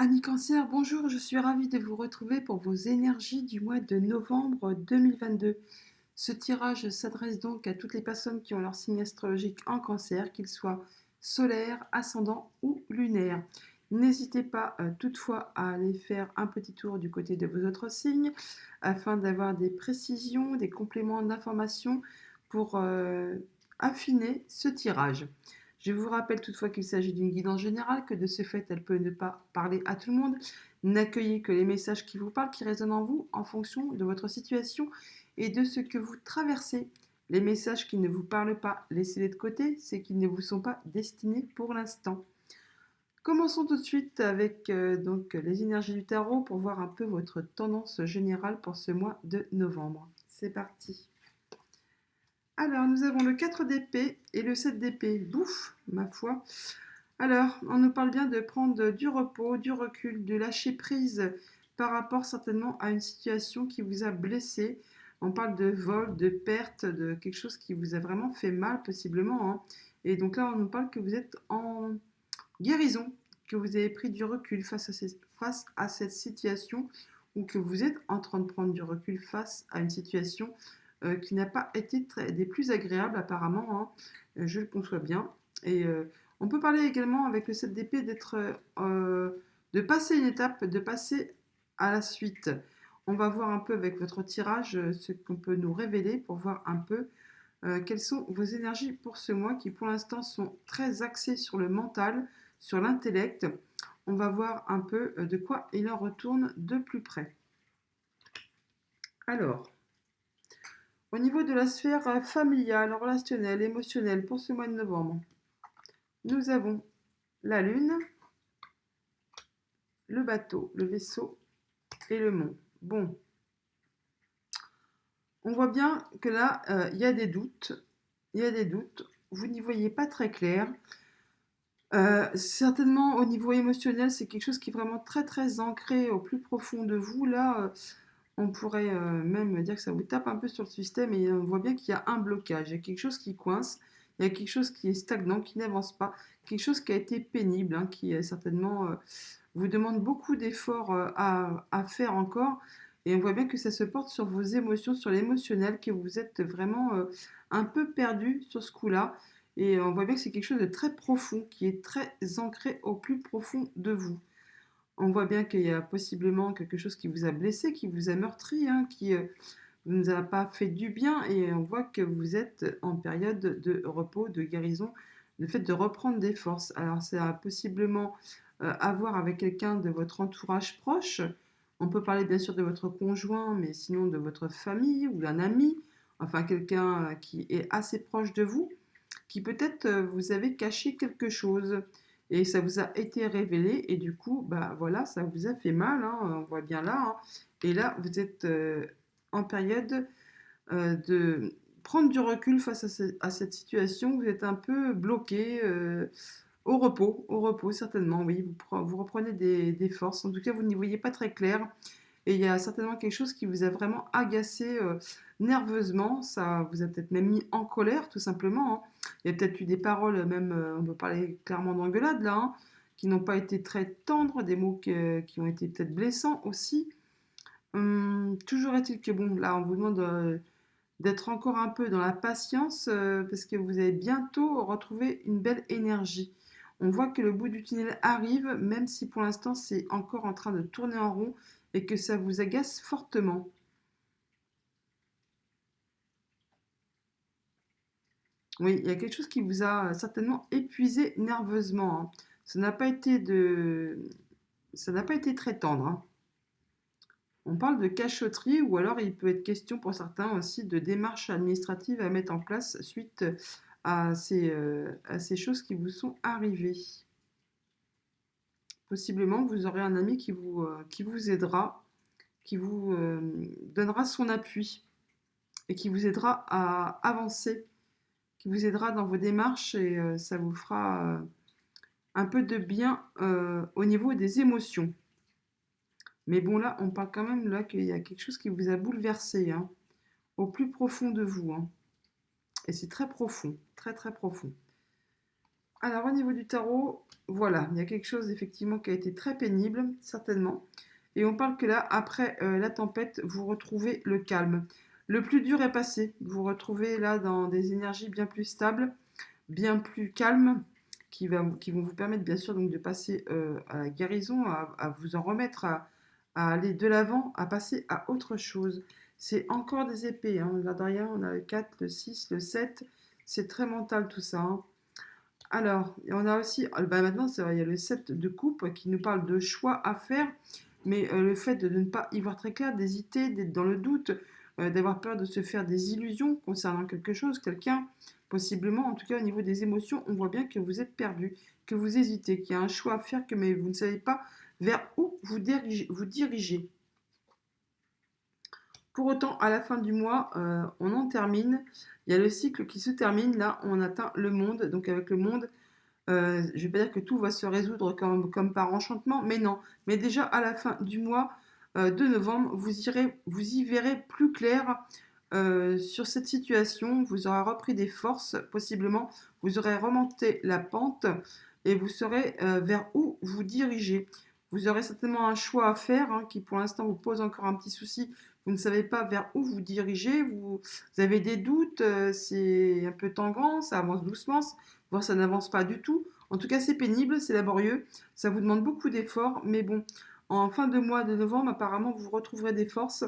Amis Cancer, bonjour, je suis ravie de vous retrouver pour vos énergies du mois de novembre 2022. Ce tirage s'adresse donc à toutes les personnes qui ont leur signe astrologique en Cancer, qu'ils soient solaires, ascendants ou lunaires. N'hésitez pas toutefois à aller faire un petit tour du côté de vos autres signes afin d'avoir des précisions, des compléments d'informations pour affiner ce tirage. Je vous rappelle toutefois qu'il s'agit d'une guidance générale, que de ce fait, elle peut ne pas parler à tout le monde. N'accueillez que les messages qui vous parlent, qui résonnent en vous, en fonction de votre situation et de ce que vous traversez. Les messages qui ne vous parlent pas, laissez-les de côté, c'est qu'ils ne vous sont pas destinés pour l'instant. Commençons tout de suite avec donc les énergies du tarot pour voir un peu votre tendance générale pour ce mois de novembre. C'est parti. Alors, nous avons le 4 d'épée et le 7 d'épée. Bouf, ma foi. Alors, on nous parle bien de prendre du repos, du recul, de lâcher prise par rapport certainement à une situation qui vous a blessé. On parle de vol, de perte, de quelque chose qui vous a vraiment fait mal possiblement, hein. Et donc là, on nous parle que vous êtes en guérison, que vous avez pris du recul face à cette situation ou que vous êtes en train de prendre du recul face à une situation qui n'a pas été des plus agréables apparemment, hein. Je le conçois bien. Et on peut parler également avec le 7 d'épée de passer une étape, de passer à la suite. On va voir un peu avec votre tirage ce qu'on peut nous révéler pour voir un peu quelles sont vos énergies pour ce mois qui pour l'instant sont très axées sur le mental, sur l'intellect. On va voir un peu de quoi il en retourne de plus près. Alors, au niveau de la sphère familiale, relationnelle, émotionnelle pour ce mois de novembre, nous avons la lune, le bateau, le vaisseau et le mont. Bon, on voit bien que là, il y a des doutes. Il y a des doutes. Vous n'y voyez pas très clair. Certainement au niveau émotionnel, c'est quelque chose qui est vraiment très très ancré au plus profond de vous. Là, on pourrait même dire que ça vous tape un peu sur le système et on voit bien qu'il y a un blocage, il y a quelque chose qui coince, il y a quelque chose qui est stagnant, qui n'avance pas, quelque chose qui a été pénible, hein, qui certainement vous demande beaucoup d'efforts à faire encore. Et on voit bien que ça se porte sur vos émotions, sur l'émotionnel, que vous êtes vraiment un peu perdu sur ce coup-là. Et on voit bien que c'est quelque chose de très profond, qui est très ancré au plus profond de vous. On voit bien qu'il y a possiblement quelque chose qui vous a blessé, qui vous a meurtri, hein, qui ne vous a pas fait du bien. Et on voit que vous êtes en période de repos, de guérison, le fait de reprendre des forces. Alors, c'est possiblement à voir avec quelqu'un de votre entourage proche. On peut parler bien sûr de votre conjoint, mais sinon de votre famille ou d'un ami, enfin quelqu'un qui est assez proche de vous, qui peut-être vous avez caché quelque chose et ça vous a été révélé et du coup, bah voilà, ça vous a fait mal, hein, on voit bien là, hein. Et là, vous êtes en période de prendre du recul face à cette situation. Vous êtes un peu bloqué, au repos certainement, oui. Vous reprenez des forces. En tout cas, vous n'y voyez pas très clair. Et il y a certainement quelque chose qui vous a vraiment agacé nerveusement. Ça vous a peut-être même mis en colère, tout simplement, hein. Il y a peut-être eu des paroles, même, on peut parler clairement d'engueulade là, hein, qui n'ont pas été très tendres, des mots qui ont été peut-être blessants aussi. Toujours est-il que bon, là, on vous demande d'être encore un peu dans la patience parce que vous allez bientôt retrouver une belle énergie. On voit que le bout du tunnel arrive, même si pour l'instant c'est encore en train de tourner en rond et que ça vous agace fortement. Oui, il y a quelque chose qui vous a certainement épuisé nerveusement, hein. Ça n'a pas été de... Ça n'a pas été très tendre, hein. On parle de cachotterie ou alors il peut être question pour certains aussi de démarches administratives à mettre en place suite à ces choses qui vous sont arrivées. Possiblement, vous aurez un ami qui vous aidera, qui vous donnera son appui et qui vous aidera à avancer, qui vous aidera dans vos démarches et ça vous fera un peu de bien au niveau des émotions. Mais bon, là, on parle quand même là qu'il y a quelque chose qui vous a bouleversé, hein, au plus profond de vous, hein. Et c'est très profond, très très profond. Alors au niveau du tarot, voilà, il y a quelque chose effectivement qui a été très pénible, certainement. Et on parle que là, après la tempête, vous retrouvez le calme. Le plus dur est passé. Vous retrouvez là dans des énergies bien plus stables, bien plus calmes, qui vont vous permettre bien sûr donc de passer à la guérison, à vous en remettre, à aller de l'avant, à passer à autre chose. C'est encore des épées, hein. Là derrière, on a le 4, le 6, le 7. C'est très mental tout ça, hein. Alors, on a aussi, bah maintenant, c'est vrai, il y a le 7 de coupe qui nous parle de choix à faire, mais le fait de ne pas y voir très clair, d'hésiter, d'être dans le doute, d'avoir peur de se faire des illusions concernant quelque chose, quelqu'un, possiblement, en tout cas au niveau des émotions, on voit bien que vous êtes perdu, que vous hésitez, qu'il y a un choix à faire, mais vous ne savez pas vers où vous dirigez. Pour autant, à la fin du mois, on en termine. Il y a le cycle qui se termine. Là, on atteint le monde. Donc, avec le monde, je ne vais pas dire que tout va se résoudre comme par enchantement, mais non. Mais déjà, à la fin du mois de novembre, vous y verrez plus clair sur cette situation. Vous aurez repris des forces, possiblement. Vous aurez remonté la pente et vous saurez vers où vous dirigez. Vous aurez certainement un choix à faire qui, pour l'instant, vous pose encore un petit souci. Vous ne savez pas vers où vous dirigez. Vous avez des doutes. C'est un peu tangant. Ça avance doucement. Voire ça n'avance pas du tout. En tout cas, c'est pénible, c'est laborieux, ça vous demande beaucoup d'efforts, mais bon, en fin de mois de novembre, apparemment, vous retrouverez des forces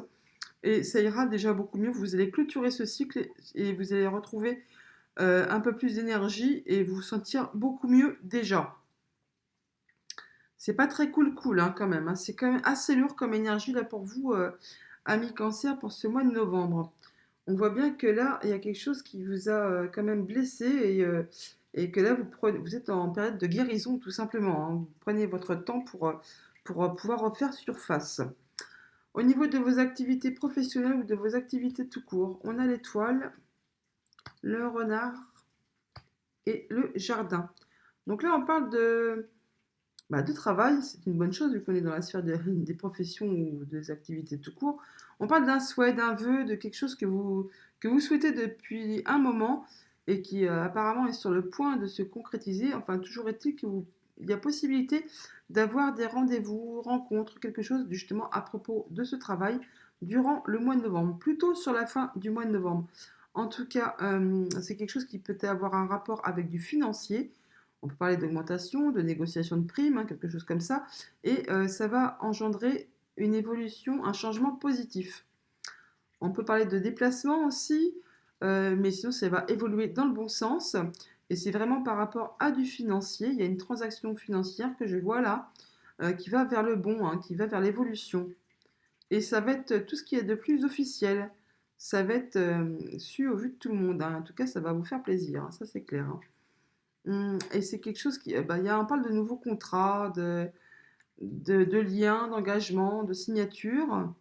et ça ira déjà beaucoup mieux. Vous allez clôturer ce cycle et vous allez retrouver un peu plus d'énergie et vous sentir beaucoup mieux déjà. C'est pas très cool hein, quand même, hein. C'est quand même assez lourd comme énergie là pour vous, amis cancer, pour ce mois de novembre. On voit bien que là, il y a quelque chose qui vous a quand même blessé et que là, vous êtes en période de guérison tout simplement, hein. Vous prenez votre temps pour pouvoir refaire surface. Au niveau de vos activités professionnelles ou de vos activités tout court, on a l'étoile, le renard et le jardin. Donc là, on parle de travail, c'est une bonne chose vu qu'on est dans la sphère des professions ou des activités tout court. On parle d'un souhait, d'un vœu, de quelque chose que vous souhaitez depuis un moment et qui apparemment est sur le point de se concrétiser. Enfin, toujours est-il il y a possibilité d'avoir des rendez-vous, rencontres, quelque chose justement à propos de ce travail durant le mois de novembre, plutôt sur la fin du mois de novembre. En tout cas, c'est quelque chose qui peut avoir un rapport avec du financier. On peut parler d'augmentation, de négociation de primes, hein, quelque chose comme ça. Et ça va engendrer une évolution, un changement positif. On peut parler de déplacement aussi, mais sinon ça va évoluer dans le bon sens. Et c'est vraiment par rapport à du financier. Il y a une transaction financière que je vois là, qui va vers le bon, hein, qui va vers l'évolution. Et ça va être tout ce qui est de plus officiel. Ça va être su au vu de tout le monde, hein. En tout cas, ça va vous faire plaisir, hein, ça c'est clair, hein. Et c'est quelque chose qui, on parle de nouveaux contrats, de liens, d'engagement, de signature.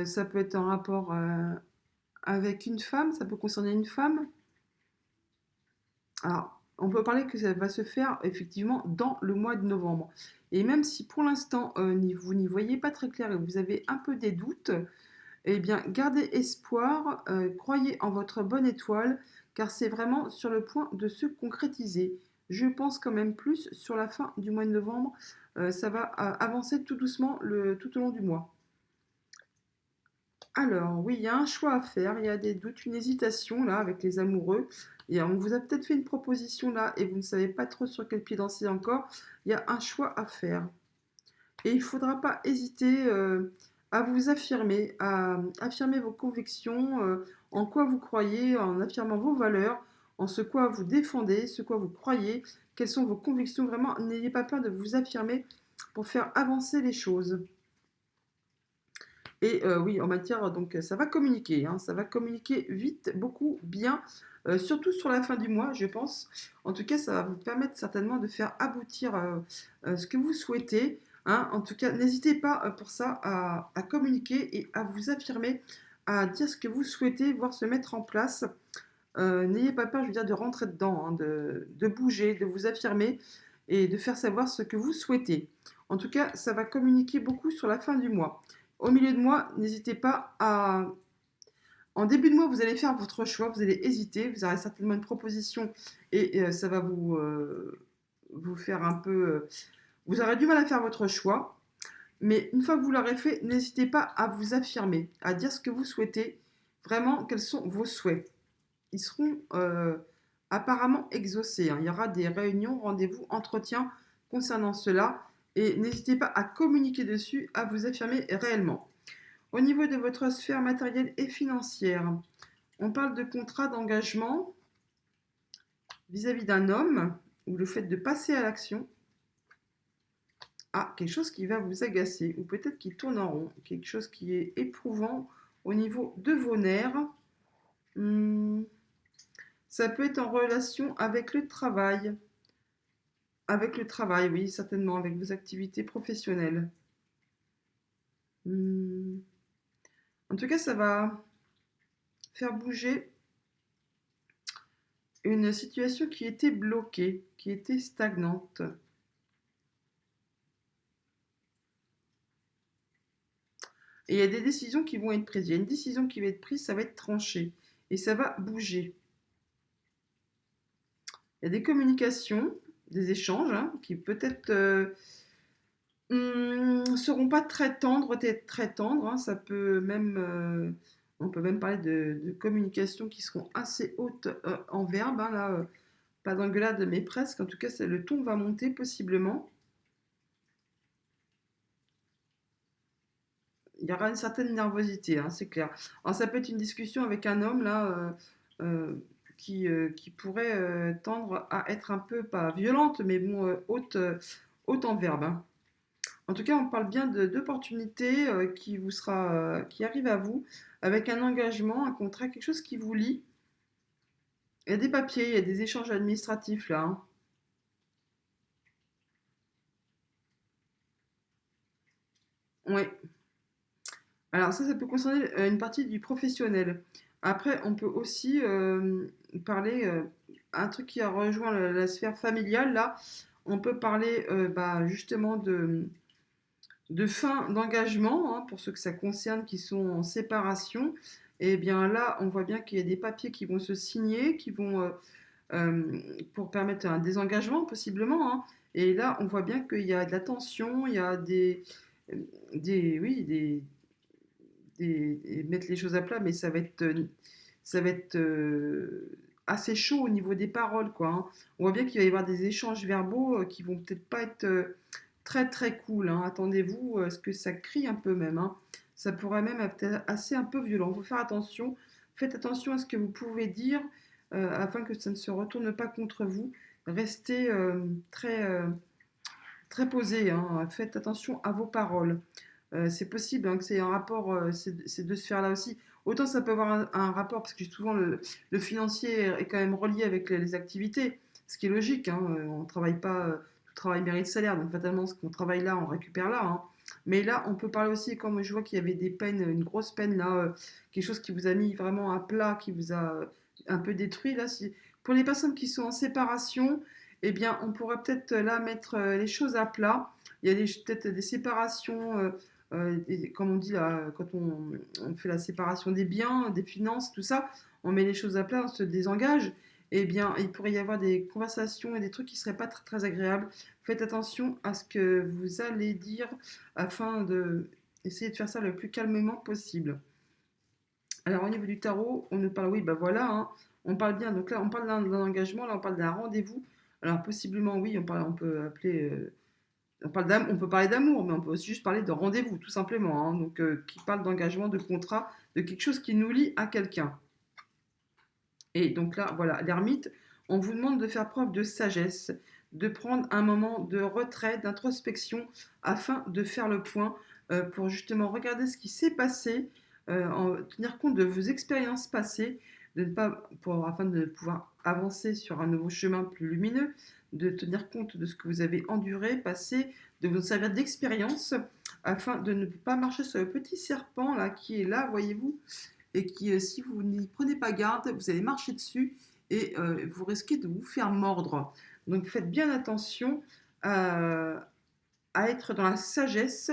Ça peut être en rapport avec une femme, ça peut concerner une femme. Alors, on peut parler que ça va se faire effectivement dans le mois de novembre. Et même si pour l'instant vous n'y voyez pas très clair et vous avez un peu des doutes, eh bien, gardez espoir, croyez en votre bonne étoile, car c'est vraiment sur le point de se concrétiser. Je pense quand même plus sur la fin du mois de novembre, ça va avancer tout doucement tout au long du mois. Alors, oui, il y a un choix à faire, il y a des doutes, une hésitation là avec les amoureux. On vous a peut-être fait une proposition là et vous ne savez pas trop sur quel pied danser encore. Il y a un choix à faire. Et il ne faudra pas hésiter à vous affirmer, à affirmer vos convictions, en quoi vous croyez, en affirmant vos valeurs, en ce quoi vous défendez, ce quoi vous croyez, quelles sont vos convictions. Vraiment, n'ayez pas peur de vous affirmer pour faire avancer les choses. Et oui, en matière, donc ça va communiquer, hein, ça va communiquer vite, beaucoup, bien, surtout sur la fin du mois, je pense. En tout cas, ça va vous permettre certainement de faire aboutir ce que vous souhaitez, hein. En tout cas, n'hésitez pas pour ça à communiquer et à vous affirmer, à dire ce que vous souhaitez, voir se mettre en place. N'ayez pas peur, je veux dire, de rentrer dedans, hein, de bouger, de vous affirmer et de faire savoir ce que vous souhaitez. En tout cas, ça va communiquer beaucoup sur la fin du mois. Au milieu de mois, n'hésitez pas En début de mois, vous allez faire votre choix, vous allez hésiter, vous aurez certainement une proposition et ça va vous faire un peu... vous aurez du mal à faire votre choix, mais une fois que vous l'aurez fait, n'hésitez pas à vous affirmer, à dire ce que vous souhaitez, vraiment quels sont vos souhaits. Ils seront apparemment exaucés, hein. Il y aura des réunions, rendez-vous, entretiens concernant cela, et n'hésitez pas à communiquer dessus, à vous affirmer réellement. Au niveau de votre sphère matérielle et financière, on parle de contrat d'engagement vis-à-vis d'un homme, ou le fait de passer à l'action. Ah, quelque chose qui va vous agacer, ou peut-être qui tourne en rond, quelque chose qui est éprouvant au niveau de vos nerfs. Hmm, ça peut être en relation avec le travail. Avec le travail, oui, certainement, avec vos activités professionnelles. Hmm, en tout cas, ça va faire bouger une situation qui était bloquée, qui était stagnante. Et il y a des décisions qui vont être prises. Il y a une décision qui va être prise, ça va être tranché. Et ça va bouger. Il y a des communications, des échanges, hein, qui peut-être seront pas très tendres, très tendres, hein. Ça peut même, on peut même parler de communications qui seront assez hautes en verbe, hein, là, pas d'engueulade, mais presque. En tout cas, le ton va monter possiblement. Il y aura une certaine nervosité, hein, c'est clair. Alors, ça peut être une discussion avec un homme, là, qui pourrait tendre à être un peu, pas violente, mais bon, haute en verbe, hein. En tout cas, on parle bien d'opportunités qui arrivent à vous avec un engagement, un contrat, quelque chose qui vous lie. Il y a des papiers, il y a des échanges administratifs là, hein. Ouais. Alors ça peut concerner une partie du professionnel. Après, on peut aussi parler, un truc qui a rejoint la sphère familiale là. On peut parler bah, justement de fin d'engagement, hein, pour ceux que ça concerne qui sont en séparation. Et bien là, on voit bien qu'il y a des papiers qui vont se signer, qui vont pour permettre un désengagement possiblement, hein. Et là, on voit bien qu'il y a de la tension, il y a oui, mettre les choses à plat, mais ça va être assez chaud au niveau des paroles, quoi, hein. On voit bien qu'il va y avoir des échanges verbaux qui vont peut-être pas être très très cool, hein. Attendez-vous à ce que ça crie un peu même, hein. Ça pourrait même être assez un peu violent. Il faut faire attention. Faites attention à ce que vous pouvez dire afin que ça ne se retourne pas contre vous. Restez très posé, hein. Faites attention à vos paroles. C'est possible, hein, que c'est un rapport, ces deux sphères-là aussi. Autant ça peut avoir un rapport, parce que souvent le financier est quand même relié avec les activités, ce qui est logique, hein. On ne travaille pas, tout travail mérite salaire, donc fatalement, ce qu'on travaille là, on récupère là, hein. Mais là, on peut parler aussi, comme je vois qu'il y avait des peines, une grosse peine là, quelque chose qui vous a mis vraiment à plat, qui vous a un peu détruit là. Pour les personnes qui sont en séparation, eh bien, on pourrait peut-être là mettre les choses à plat. Il y a peut-être des séparations, comme on dit là, quand on fait la séparation des biens, des finances, tout ça, on met les choses à plat, on se désengage. Eh bien, il pourrait y avoir des conversations et des trucs qui ne seraient pas très, très agréables. Faites attention à ce que vous allez dire afin de essayer de faire ça le plus calmement possible. Alors, au niveau du tarot, on nous parle, oui, bah voilà, hein, on parle bien. Donc là, on parle d'un engagement, là, on parle d'un rendez-vous. Alors, possiblement, oui, on peut appeler. On peut parler d'amour, mais on peut aussi juste parler de rendez-vous, tout simplement, hein. Donc, qui parle d'engagement, de contrat, de quelque chose qui nous lie à quelqu'un. Et donc là, voilà, l'ermite, on vous demande de faire preuve de sagesse, de prendre un moment de retrait, d'introspection, afin de faire le point, pour justement regarder ce qui s'est passé, tenir compte de vos expériences passées, de ne pas, afin de pouvoir avancer sur un nouveau chemin plus lumineux, de tenir compte de ce que vous avez enduré, passé, de vous servir d'expérience, afin de ne pas marcher sur le petit serpent là qui est là, voyez-vous, et qui, si vous n'y prenez pas garde, vous allez marcher dessus et vous risquez de vous faire mordre. Donc faites bien attention à être dans la sagesse,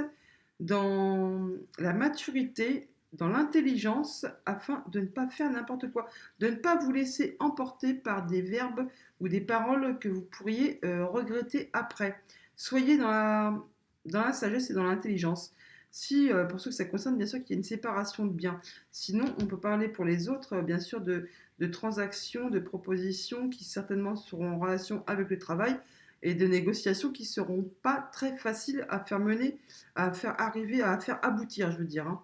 dans la maturité dans l'intelligence afin de ne pas faire n'importe quoi, de ne pas vous laisser emporter par des verbes ou des paroles que vous pourriez regretter après. Soyez dans la sagesse et dans l'intelligence. Si, pour ceux que ça concerne, bien sûr qu'il y a une séparation de biens. Sinon, on peut parler pour les autres, bien sûr, de transactions, de propositions qui certainement seront en relation avec le travail et de négociations qui ne seront pas très faciles à faire mener, à faire arriver, à faire aboutir, je veux dire, hein.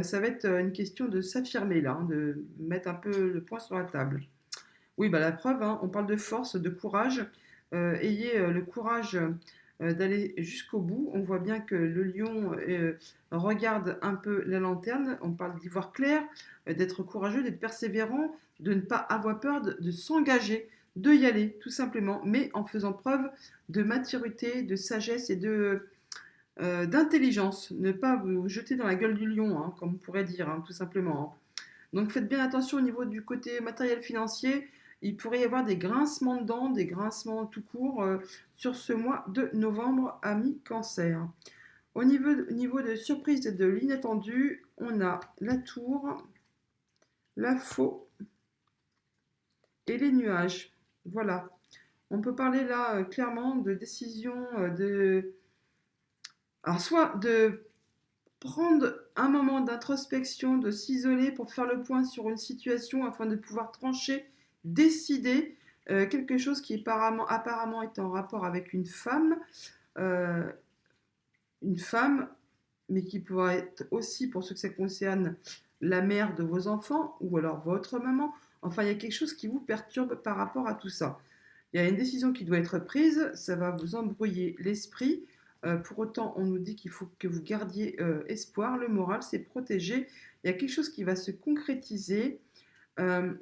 Ça va être une question de s'affirmer là, hein, de mettre un peu le point sur la table. Oui, bah la preuve, hein, on parle de force, de courage. Ayez le courage d'aller jusqu'au bout. On voit bien que le lion regarde un peu la lanterne. On parle d'y voir clair, d'être courageux, d'être persévérant, de ne pas avoir peur, de s'engager, de y aller, tout simplement, mais en faisant preuve de maturité, de sagesse et d'intelligence. Ne pas vous jeter dans la gueule du lion, hein, comme on pourrait dire, hein, tout simplement, hein. Donc faites bien attention au niveau du côté matériel financier. Il pourrait y avoir des grincements de dents, des grincements tout court sur ce mois de novembre à mi-cancer. Au niveau de surprise et de l'inattendu, on a la tour, la faux et les nuages. Voilà. On peut parler là clairement de décision Alors soit de prendre un moment d'introspection, de s'isoler pour faire le point sur une situation afin de pouvoir trancher, décider quelque chose qui apparemment est en rapport avec euh, une femme, mais qui pourrait être aussi, pour ceux que ça concerne, la mère de vos enfants ou alors votre maman. Enfin, il y a quelque chose qui vous perturbe par rapport à tout ça. Il y a une décision qui doit être prise, ça va vous embrouiller l'esprit. Pour autant, on nous dit qu'il faut que vous gardiez espoir. Le moral, c'est protégé. Il y a quelque chose qui va se concrétiser. Euh,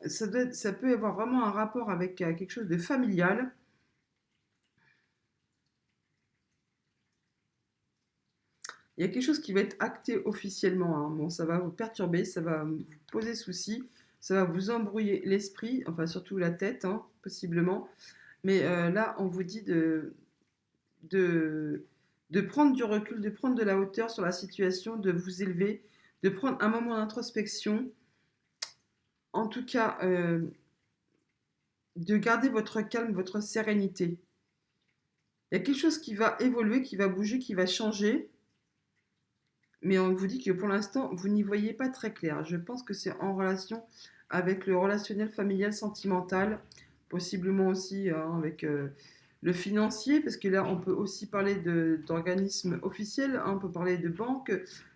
ça peut avoir vraiment un rapport avec quelque chose de familial. Il y a quelque chose qui va être acté officiellement, hein. Bon, ça va vous perturber, ça va vous poser souci, ça va vous embrouiller l'esprit, enfin surtout la tête, hein, possiblement. Mais là, on vous dit de, de prendre du recul, de prendre de la hauteur sur la situation, de vous élever, de prendre un moment d'introspection. En tout cas, de garder votre calme, votre sérénité. Il y a quelque chose qui va évoluer, qui va bouger, qui va changer. Mais on vous dit que pour l'instant, vous n'y voyez pas très clair. Je pense que c'est en relation avec le relationnel familial sentimental, possiblement aussi hein, avec le financier, parce que là, on peut aussi parler d'organismes officiels, hein, on peut parler de banques,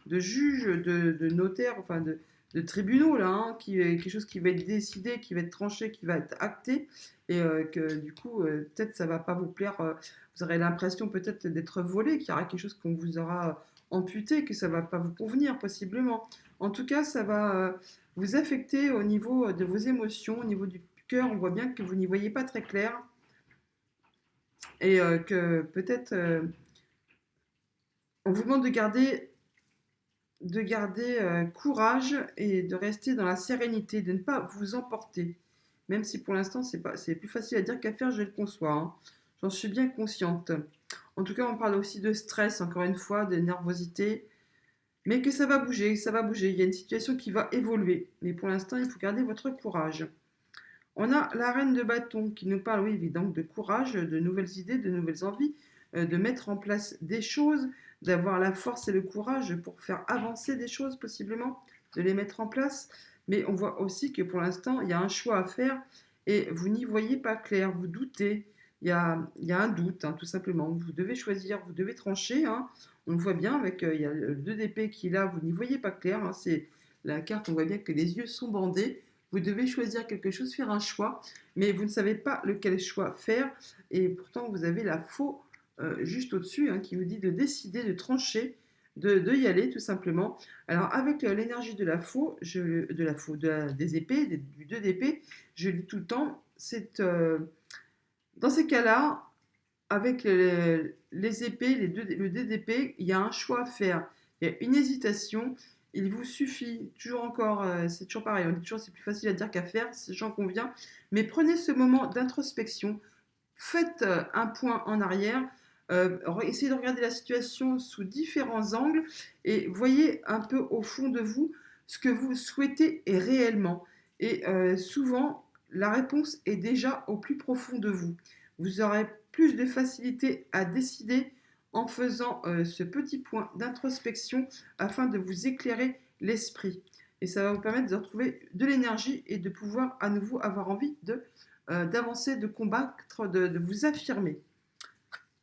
de juges, de notaires, enfin de tribunaux, là, hein, qui est quelque chose qui va être décidé, qui va être tranché, qui va être acté, et que du coup, peut-être ça va pas vous plaire, vous aurez l'impression peut-être d'être volé, qu'il y aura quelque chose qu'on vous aura amputé, que ça va pas vous convenir, possiblement. En tout cas, ça va vous affecter au niveau de vos émotions, au niveau du cœur, on voit bien que vous n'y voyez pas très clair et que peut-être on vous demande de garder courage et de rester dans la sérénité, de ne pas vous emporter. Même si pour l'instant c'est plus facile à dire qu'à faire, je le conçois, hein. J'en suis bien consciente. En tout cas, on parle aussi de stress, encore une fois, de nervosité, mais que ça va bouger, ça va bouger. Il y a une situation qui va évoluer, mais pour l'instant, il faut garder votre courage. On a la reine de bâton qui nous parle, oui, évidemment, de courage, de nouvelles idées, de nouvelles envies, de mettre en place des choses, d'avoir la force et le courage pour faire avancer des choses, possiblement, de les mettre en place. Mais on voit aussi que pour l'instant, il y a un choix à faire et vous n'y voyez pas clair, vous doutez. Il y a un doute, hein, tout simplement. Vous devez choisir, vous devez trancher, hein. On le voit bien avec il y a le 2 d'épée qui est là, vous n'y voyez pas clair, hein. C'est la carte, on voit bien que les yeux sont bandés. Vous devez choisir quelque chose, faire un choix, mais vous ne savez pas lequel choix faire. Et pourtant, vous avez la faux juste au-dessus hein, qui vous dit de décider, de trancher, y aller tout simplement. Alors, avec l'énergie de la faux, des épées, du 2 d'épée, je dis tout le temps, dans ces cas-là, avec les épées, le dé d'épée, il y a un choix à faire. Il y a une hésitation. Il vous suffit, toujours encore, c'est toujours pareil, on dit toujours c'est plus facile à dire qu'à faire, j'en conviens, mais prenez ce moment d'introspection, faites un point en arrière, Essayez de regarder la situation sous différents angles et voyez un peu au fond de vous ce que vous souhaitez réellement. Et souvent, la réponse est déjà au plus profond de vous. Vous aurez plus de facilité à décider en faisant ce petit point d'introspection afin de vous éclairer l'esprit. Et ça va vous permettre de retrouver de l'énergie et de pouvoir à nouveau avoir envie d'avancer, de combattre, de vous affirmer.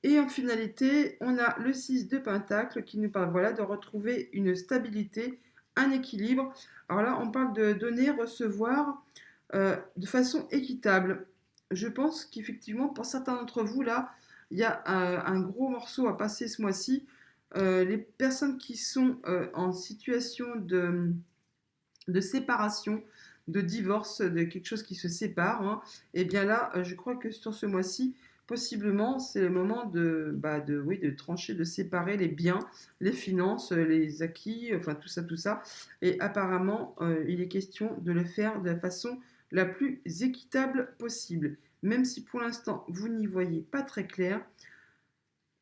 Et en finalité, on a le 6 de Pentacle qui nous parle voilà, de retrouver une stabilité, un équilibre. Alors là, on parle de donner, recevoir de façon équitable. Je pense qu'effectivement, pour certains d'entre vous, là, il y a un gros morceau à passer ce mois-ci. Les personnes qui sont en situation de séparation, de divorce, de quelque chose qui se sépare, hein, et bien là, je crois que sur ce mois-ci, possiblement, c'est le moment oui, de trancher, de séparer les biens, les finances, les acquis, enfin tout ça, tout ça. Et apparemment, il est question de le faire de la façon la plus équitable possible. Même si pour l'instant, vous n'y voyez pas très clair,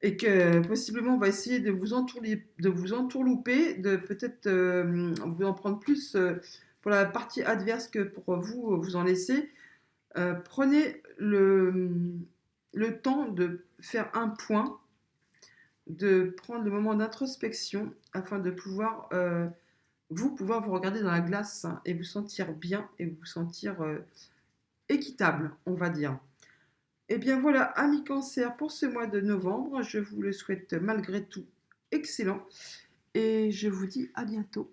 et que possiblement on va essayer de vous entourlouper, de peut-être vous en prendre plus pour la partie adverse que pour vous vous en laisser. Prenez le temps de faire un point, de prendre le moment d'introspection afin de pouvoir vous regarder dans la glace, hein, et vous sentir bien et vous sentir équitable, on va dire. Eh bien voilà, amis cancer, pour ce mois de novembre, je vous le souhaite malgré tout excellent et je vous dis à bientôt.